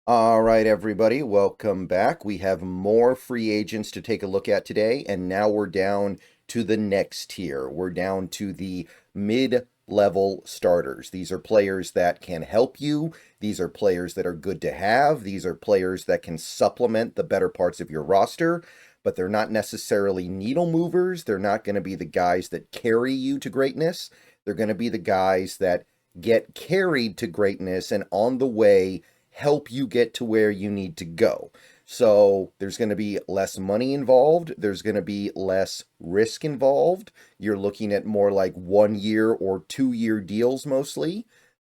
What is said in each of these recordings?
All right, everybody, welcome back. We have more free agents to take a look at today, and now we're down to the next tier. We're down to the mid-level starters. These are players that can help you. These are players that are good to have. These are players that can supplement the better parts of your roster, but they're not necessarily needle movers. They're not going to be the guys that carry you to greatness. They're going to be the guys that get carried to greatness and on the way help you get to where you need to go. So there's going to be less money involved. There's going to be less risk involved. You're looking at more like 1 year or 2 year deals mostly,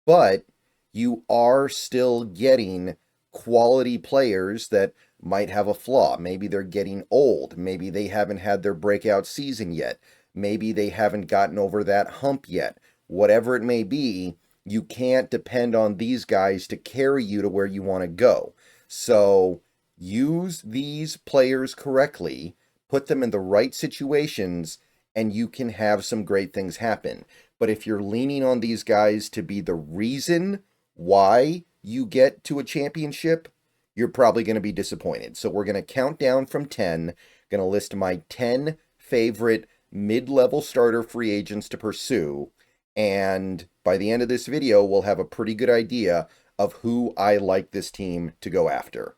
but you are still getting quality players that might have a flaw. Maybe they're getting old. Maybe they haven't had their breakout season yet. Maybe they haven't gotten over that hump yet. Whatever it may be, you can't depend on these guys to carry you to where you want to go. So use these players correctly, put them in the right situations, and you can have some great things happen. But if you're leaning on these guys to be the reason why you get to a championship, you're probably going to be disappointed. So we're going to count down from 10, going to list my 10 favorite mid-level starter free agents to pursue. And by the end of this video, we'll have a pretty good idea of who I like this team to go after.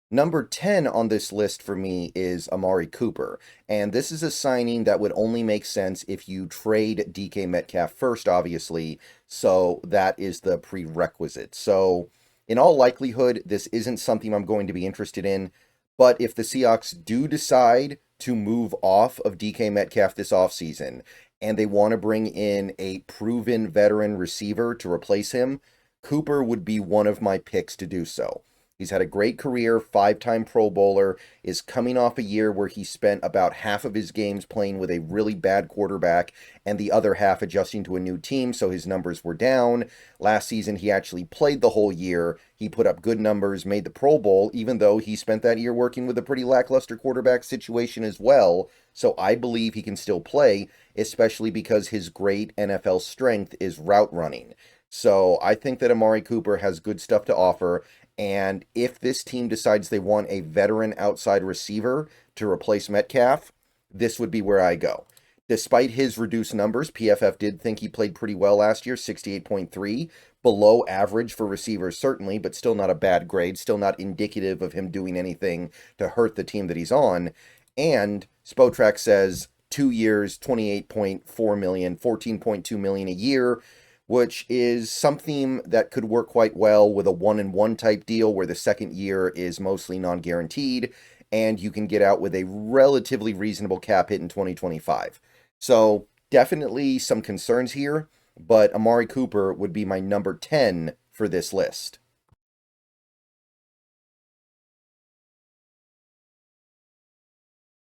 Number 10 on this list for me is Amari Cooper, and this is a signing that would only make sense if you trade DK Metcalf first, obviously, so that is the prerequisite. So, in all likelihood, this isn't something I'm going to be interested in, but if the Seahawks do decide to move off of DK Metcalf this offseason, and they want to bring in a proven veteran receiver to replace him, Cooper would be one of my picks to do so. He's had a great career, 5-time Pro Bowler, is coming off a year where he spent about half of his games playing with a really bad quarterback and the other half adjusting to a new team, so his numbers were down. Last season, he actually played the whole year. He put up good numbers, made the Pro Bowl, even though he spent that year working with a pretty lackluster quarterback situation as well. So I believe he can still play, especially because his great NFL strength is route running. So I think that Amari Cooper has good stuff to offer. And if this team decides they want a veteran outside receiver to replace Metcalf, this would be where I go. Despite his reduced numbers, PFF did think he played pretty well last year, 68.3, below average for receivers certainly, but still not a bad grade, still not indicative of him doing anything to hurt the team that he's on. And Spotrac says 2 years, 28.4 million, 14.2 million a year, which is something that could work quite well with a 1-and-1 type deal where the second year is mostly non-guaranteed and you can get out with a relatively reasonable cap hit in 2025. So definitely some concerns here, but Amari Cooper would be my number 10 for this list.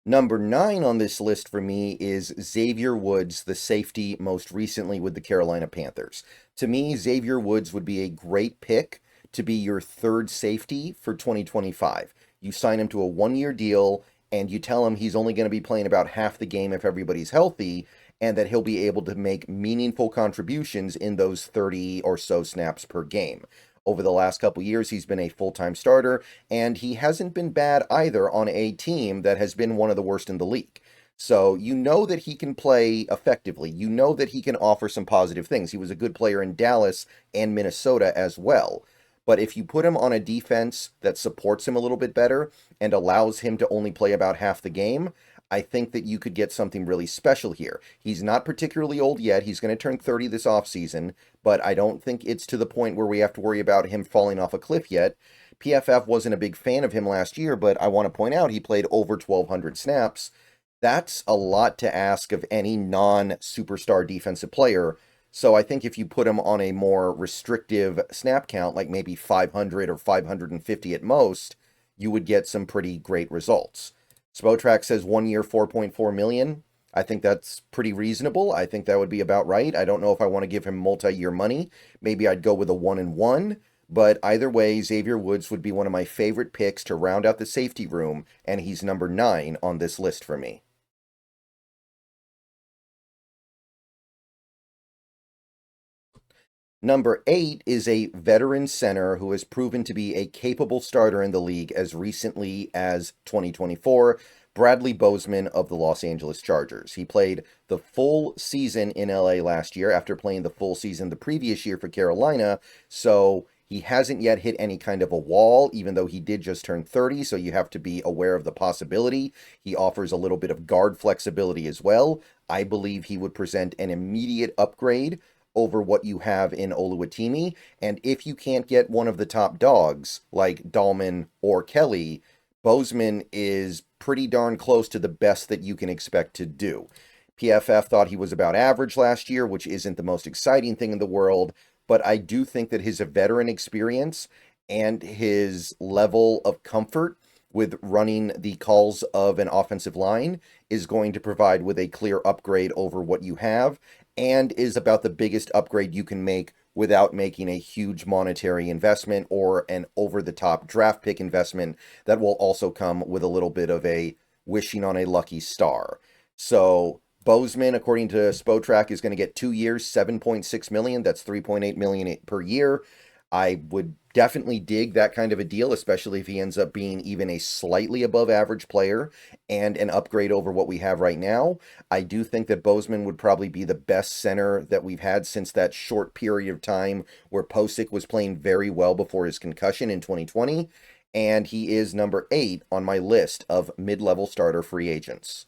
Number 9 on this list for me is Xavier Woods, the safety most recently with the Carolina Panthers. To me, Xavier Woods would be a great pick to be your third safety for 2025. You sign him to a 1-year deal and you tell him he's only going to be playing about half the game if everybody's healthy and that he'll be able to make meaningful contributions in those 30 or so snaps per game. Over the last couple years, he's been a full-time starter, and he hasn't been bad either on a team that has been one of the worst in the league. So you know that he can play effectively. You know that he can offer some positive things. He was a good player in Dallas and Minnesota as well. But if you put him on a defense that supports him a little bit better and allows him to only play about half the game, I think that you could get something really special here. He's not particularly old yet. He's going to turn 30 this offseason, but I don't think it's to the point where we have to worry about him falling off a cliff yet. PFF wasn't a big fan of him last year, but I want to point out he played over 1,200 snaps. That's a lot to ask of any non-superstar defensive player. So I think if you put him on a more restrictive snap count, like maybe 500 or 550 at most, you would get some pretty great results. Spotrac says 1 year, 4.4 million. I think that's pretty reasonable. I think that would be about right. I don't know if I want to give him multi-year money. Maybe I'd go with a 1-and-1. But either way, Xavier Woods would be one of my favorite picks to round out the safety room, and he's number 9 on this list for me. Number 8 is a veteran center who has proven to be a capable starter in the league as recently as 2024, Bradley Bozeman of the Los Angeles Chargers. He played the full season in LA last year after playing the full season the previous year for Carolina, so he hasn't yet hit any kind of a wall, even though he did just turn 30, so you have to be aware of the possibility. He offers a little bit of guard flexibility as well. I believe he would present an immediate upgrade over what you have in Oluwatimi, and if you can't get one of the top dogs, like Dahlman or Kelly, Bozeman is pretty darn close to the best that you can expect to do. PFF thought he was about average last year, which isn't the most exciting thing in the world, but I do think that his veteran experience and his level of comfort with running the calls of an offensive line is going to provide with a clear upgrade over what you have, and is about the biggest upgrade you can make without making a huge monetary investment or an over-the-top draft pick investment that will also come with a little bit of a wishing on a lucky star. So Bozeman, according to Spotrac, is going to get 2 years, $7.6 million. That's $3.8 million per year. I would definitely dig that kind of a deal, especially if he ends up being even a slightly above average player and an upgrade over what we have right now. I do think that Bozeman would probably be the best center that we've had since that short period of time where Posick was playing very well before his concussion in 2020. And he is number 8 on my list of mid-level starter free agents.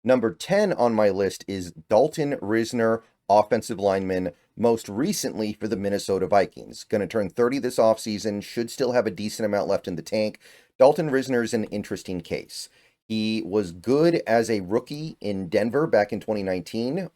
Number 10 on my list is Dalton Risner, offensive lineman, most recently for the Minnesota Vikings. Going to turn 30 this offseason, should still have a decent amount left in the tank. Dalton Risner is an interesting case. He was good as a rookie in Denver back in 2019,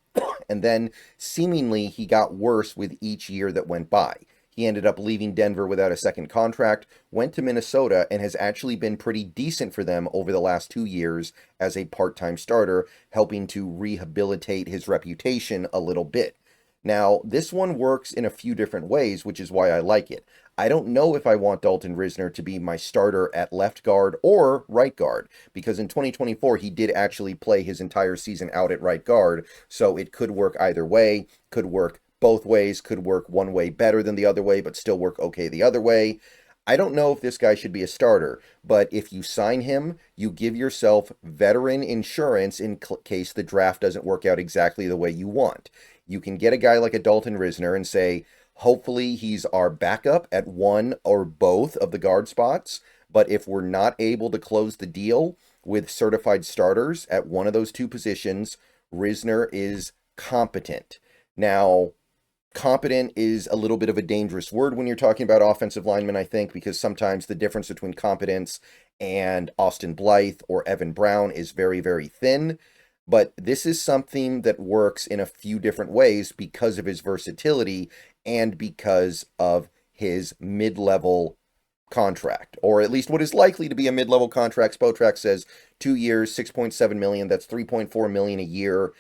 and then seemingly he got worse with each year that went by. He ended up leaving Denver without a second contract, went to Minnesota, and has actually been pretty decent for them over the last 2 years as a part-time starter, helping to rehabilitate his reputation a little bit. Now, this one works in a few different ways, which is why I like it. I don't know if I want Dalton Risner to be my starter at left guard or right guard, because in 2024 he did actually play his entire season out at right guard, so it could work either way, could work both ways, could work one way better than the other way, but still work okay the other way. I don't know if this guy should be a starter, but if you sign him, you give yourself veteran insurance in case the draft doesn't work out exactly the way you want. You can get a guy like a Dalton Risner and say, hopefully he's our backup at one or both of the guard spots, but if we're not able to close the deal with certified starters at one of those two positions, Risner is competent. Now, competent is a little bit of a dangerous word when you're talking about offensive linemen, I think, because sometimes the difference between competence and Austin Blythe or Evan Brown is very, very thin. But this is something that works in a few different ways because of his versatility and because of his mid-level contract, or at least what is likely to be a mid-level contract. Spotrac says 2 years, $6.7 million. That's $3.4 million a year.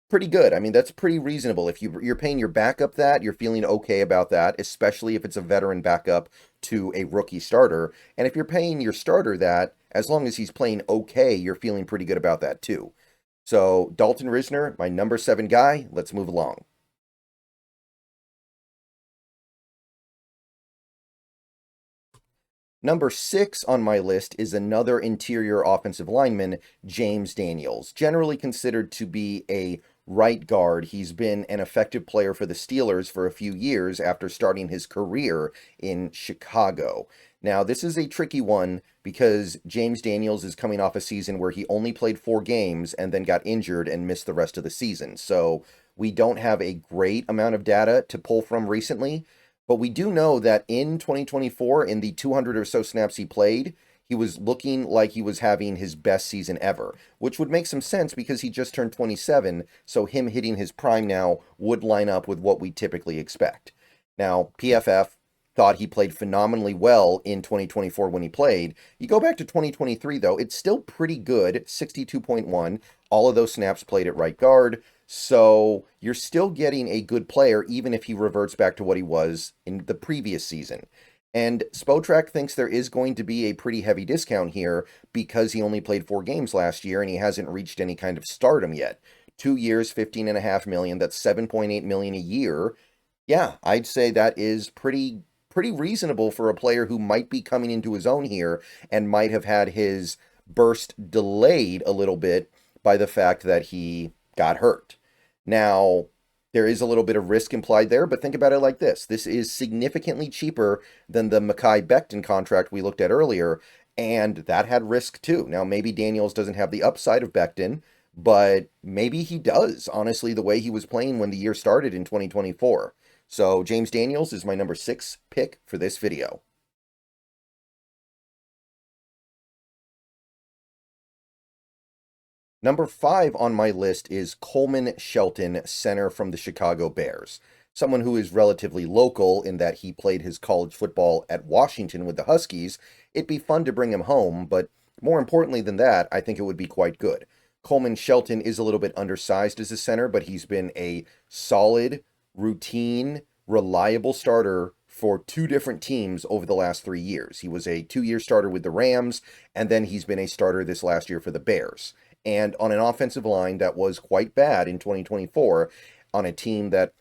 Pretty good. I mean, that's pretty reasonable. If you're paying your backup that, you're feeling okay about that, especially if it's a veteran backup to a rookie starter. And if you're paying your starter that, as long as he's playing okay, you're feeling pretty good about that too. So Dalton Risner, my number 7 guy. Let's move along. Number 6 on my list is another interior offensive lineman, James Daniels. Generally considered to be a right guard, he's been an effective player for the Steelers for a few years after starting his career in Chicago. Now, this is a tricky one because James Daniels is coming off a season where he only played 4 games and then got injured and missed the rest of the season. So we don't have a great amount of data to pull from recently. But we do know that in 2024, in the 200 or so snaps he played, he was looking like he was having his best season ever, which would make some sense because he just turned 27, so him hitting his prime now would line up with what we typically expect. Now, PFF thought he played phenomenally well in 2024 when he played. You go back to 2023, though, it's still pretty good, 62.1. All of those snaps played at right guard. So you're still getting a good player, even if he reverts back to what he was in the previous season. And Spotrac thinks there is going to be a pretty heavy discount here because he only played 4 games last year and he hasn't reached any kind of stardom yet. 2 years, 15.5 million, that's 7.8 million a year. Yeah, I'd say that is pretty reasonable for a player who might be coming into his own here and might have had his burst delayed a little bit by the fact that he got hurt. Now, there is a little bit of risk implied there, but think about it like this. This is significantly cheaper than the Mekhi Becton contract we looked at earlier, and that had risk too. Now, maybe Daniels doesn't have the upside of Becton, but maybe he does, honestly, the way he was playing when the year started in 2024. So James Daniels is my number 6 pick for this video. Number 5 on my list is Coleman Shelton, center from the Chicago Bears. Someone who is relatively local in that he played his college football at Washington with the Huskies. It'd be fun to bring him home, but more importantly than that, I think it would be quite good. Coleman Shelton is a little bit undersized as a center, but he's been a solid, routine, reliable starter for 2 different teams over the last 3 years. He was a 2-year starter with the Rams, and then he's been a starter this last year for the Bears. And on an offensive line that was quite bad in 2024, on a team that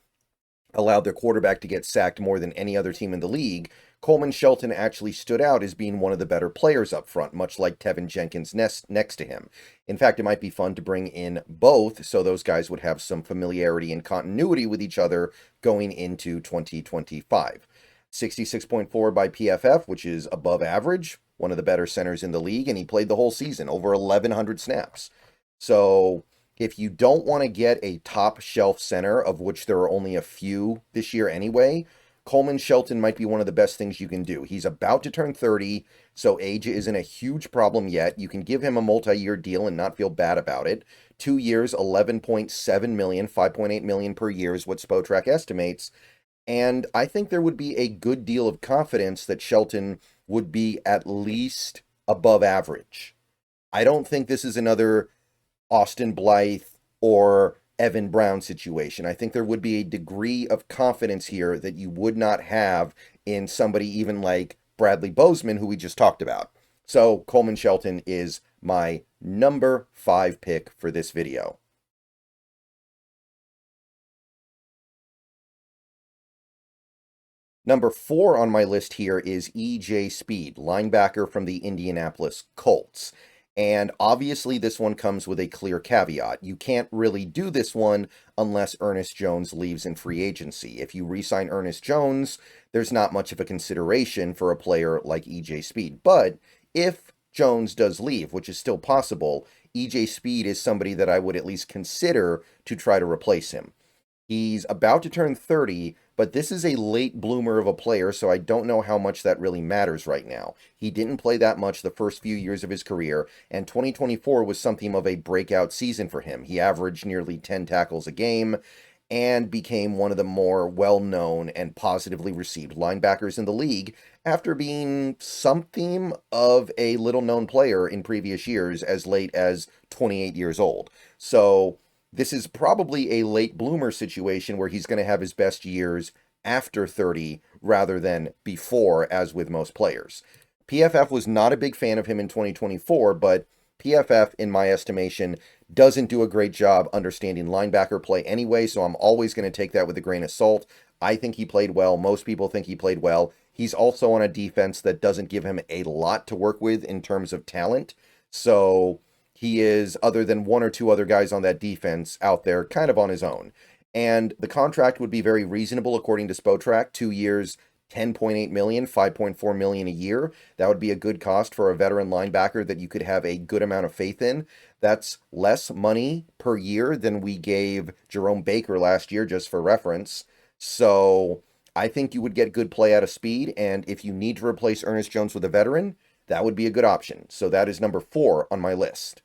allowed their quarterback to get sacked more than any other team in the league, Coleman Shelton actually stood out as being one of the better players up front, much like Tevin Jenkins next to him. In fact, it might be fun to bring in both so those guys would have some familiarity and continuity with each other going into 2025. 66.4 by PFF, which is above average, one of the better centers in the league, and he played the whole season, over 1,100 snaps. So if you don't want to get a top shelf center, of which there are only a few this year anyway, Coleman Shelton might be one of the best things you can do. He's about to turn 30, so age isn't a huge problem yet. You can give him a multi-year deal and not feel bad about it. 2 years, 11.7 million, 5.8 million per year is what Spotrac estimates. And I think there would be a good deal of confidence that Shelton would be at least above average. I don't think this is another Austin Blythe or Evan Brown situation. I think there would be a degree of confidence here that you would not have in somebody even like Bradley Bozeman, who we just talked about. So Coleman Shelton is my number 5 pick for this video. Number 4 on my list here is E.J. Speed, linebacker from the Indianapolis Colts. And obviously this one comes with a clear caveat. You can't really do this one unless Ernest Jones leaves in free agency. If you re-sign Ernest Jones, there's not much of a consideration for a player like E.J. Speed. But if Jones does leave, which is still possible, E.J. Speed is somebody that I would at least consider to try to replace him. He's about to turn 30, but this is a late bloomer of a player, so I don't know how much that really matters right now. He didn't play that much the first few years of his career, and 2024 was something of a breakout season for him. He averaged nearly 10 tackles a game and became one of the more well-known and positively received linebackers in the league after being something of a little-known player in previous years as late as 28 years old. So this is probably a late bloomer situation where he's going to have his best years after 30 rather than before, as with most players. PFF was not a big fan of him in 2024, but PFF, in my estimation, doesn't do a great job understanding linebacker play anyway, so I'm always going to take that with a grain of salt. I think he played well. Most people think he played well. He's also on a defense that doesn't give him a lot to work with in terms of talent, so he is, other than 1 or 2 other guys on that defense out there, kind of on his own. And the contract would be very reasonable according to Spotrac. 2 years, 10.8 million, 5.4 million a year. That would be a good cost for a veteran linebacker that you could have a good amount of faith in. That's less money per year than we gave Jerome Baker last year, just for reference. So I think you would get good play out of Speed, and if you need to replace Ernest Jones with a veteran, that would be a good option. So that is number 4 on my list.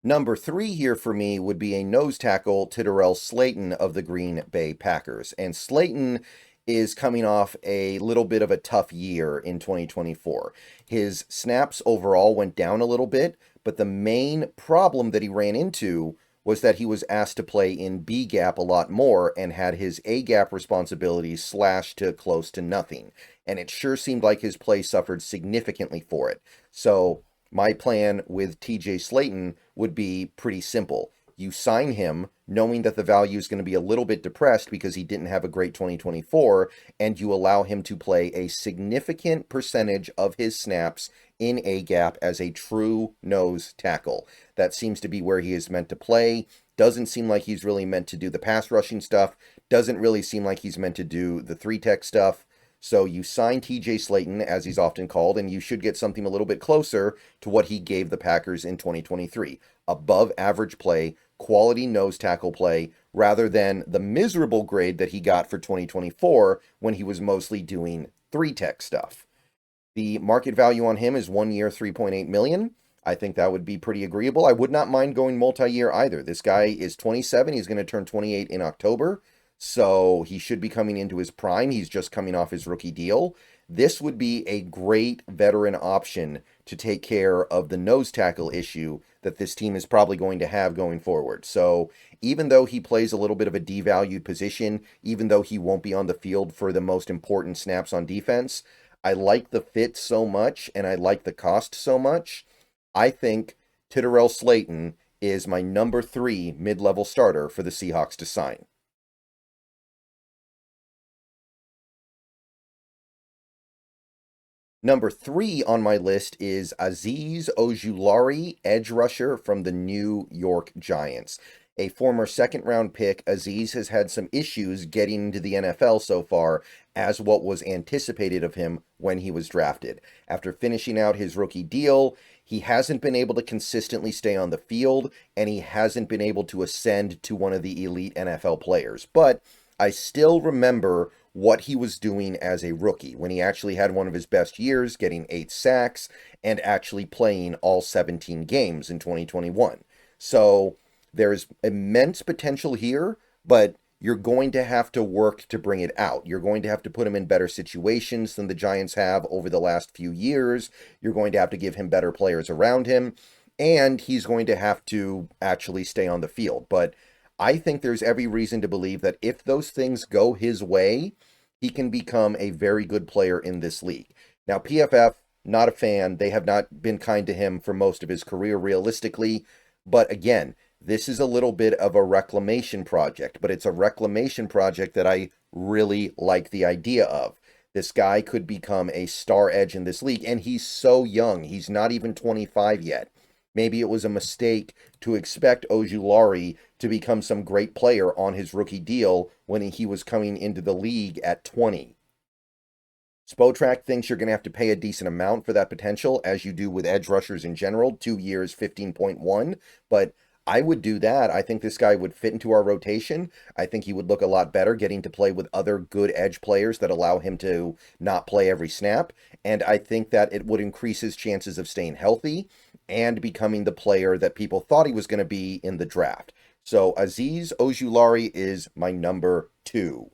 Number 3 here for me would be a nose tackle, Tedarrell Slaton of the Green Bay Packers. And Slaton is coming off a little bit of a tough year in 2024. His snaps overall went down a little bit, but the main problem that he ran into was that he was asked to play in B gap a lot more and had his A gap responsibilities slashed to close to nothing. And it sure seemed like his play suffered significantly for it. So my plan with TJ Slaton would be pretty simple. You sign him knowing that the value is going to be a little bit depressed because he didn't have a great 2024, and you allow him to play a significant percentage of his snaps in A gap as a true nose tackle. That seems to be where he is meant to play. Doesn't seem like he's really meant to do the pass rushing stuff. Doesn't really seem like he's meant to do the 3-tech stuff. So you sign TJ Slaton, as he's often called, and you should get something a little bit closer to what he gave the Packers in 2023. Above average play, quality nose tackle play, rather than the miserable grade that he got for 2024 when he was mostly doing 3-tech stuff. The market value on him is 1 year, $3.8 million. I think that would be pretty agreeable. I would not mind going multi-year either. This guy is 27. He's going to turn 28 in October. So he should be coming into his prime. He's just coming off his rookie deal. This would be a great veteran option to take care of the nose tackle issue that this team is probably going to have going forward. So even though he plays a little bit of a devalued position, even though he won't be on the field for the most important snaps on defense, I like the fit so much and I like the cost so much. I think Tedarrell Slaton is my number 3 mid-level starter for the Seahawks to sign. Number 3 on my list is Aziz Ojulari, edge rusher from the New York Giants. A former second-round pick, Aziz has had some issues getting into the NFL so far as what was anticipated of him when he was drafted. After finishing out his rookie deal, he hasn't been able to consistently stay on the field, and he hasn't been able to ascend to one of the elite NFL players. But I still remember what he was doing as a rookie when he actually had one of his best years, getting 8 sacks and actually playing all 17 games in 2021. So there's immense potential here, but you're going to have to work to bring it out. You're going to have to put him in better situations than the Giants have over the last few years. You're going to have to give him better players around him, and he's going to have to actually stay on the field. But I think there's every reason to believe that if those things go his way, he can become a very good player in this league. Now, PFF, not a fan. They have not been kind to him for most of his career, realistically. But again, this is a little bit of a reclamation project, but it's a reclamation project that I really like the idea of. This guy could become a star edge in this league, and he's so young. He's not even 25 yet. Maybe it was a mistake to expect Ojulari to become some great player on his rookie deal when he was coming into the league at 20. Spotrac thinks you're going to have to pay a decent amount for that potential, as you do with edge rushers in general, 2 years, 15.1, but I would do that. I think this guy would fit into our rotation. I think he would look a lot better getting to play with other good edge players that allow him to not play every snap, and I think that it would increase his chances of staying healthy and becoming the player that people thought he was going to be in the draft. So Aziz Ojulari is my number 2.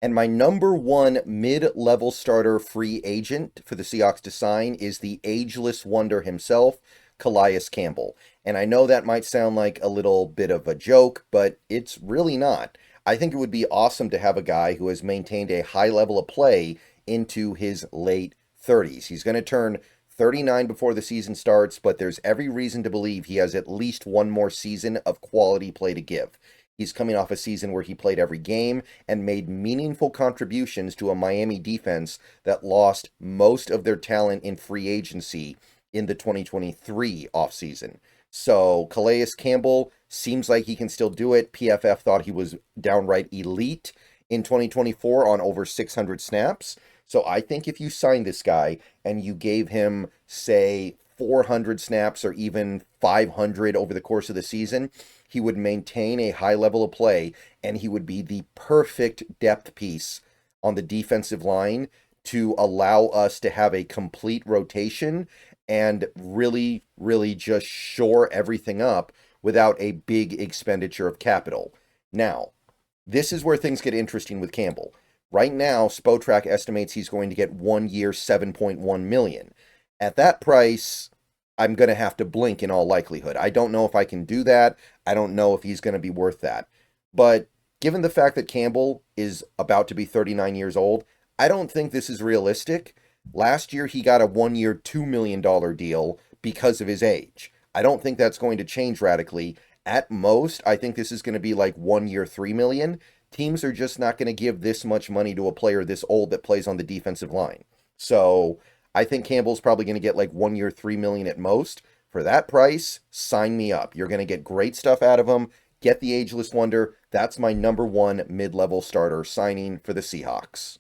And my number 1 mid-level starter free agent for the Seahawks to sign is the ageless wonder himself, Calais Campbell. And I know that might sound like a little bit of a joke, but it's really not. I think it would be awesome to have a guy who has maintained a high level of play into his late 30s. He's going to turn 39 before the season starts, but there's every reason to believe he has at least one more season of quality play to give. He's coming off a season where he played every game and made meaningful contributions to a Miami defense that lost most of their talent in free agency in the 2023 offseason. So Calais Campbell seems like he can still do it. PFF thought he was downright elite in 2024 on over 600 snaps. So I think if you signed this guy and you gave him, say, 400 snaps or even 500 over the course of the season, he would maintain a high level of play, and he would be the perfect depth piece on the defensive line to allow us to have a complete rotation and really, really just shore everything up without a big expenditure of capital. Now, this is where things get interesting with Campbell. Right now, Spotrac estimates he's going to get 1 year, $7.1 million. At that price, I'm going to have to blink in all likelihood. I don't know if I can do that. I don't know if he's going to be worth that. But given the fact that Campbell is about to be 39 years old, I don't think this is realistic. Last year, he got a 1 year, $2 million deal because of his age. I don't think that's going to change radically. At most, I think this is going to be like 1 year, $3 million. Teams are just not going to give this much money to a player this old that plays on the defensive line. So I think Campbell's probably going to get like 1 year, $3 million at most. For that price, sign me up. You're going to get great stuff out of him. Get the Ageless Wonder. That's my number one mid-level starter signing for the Seahawks.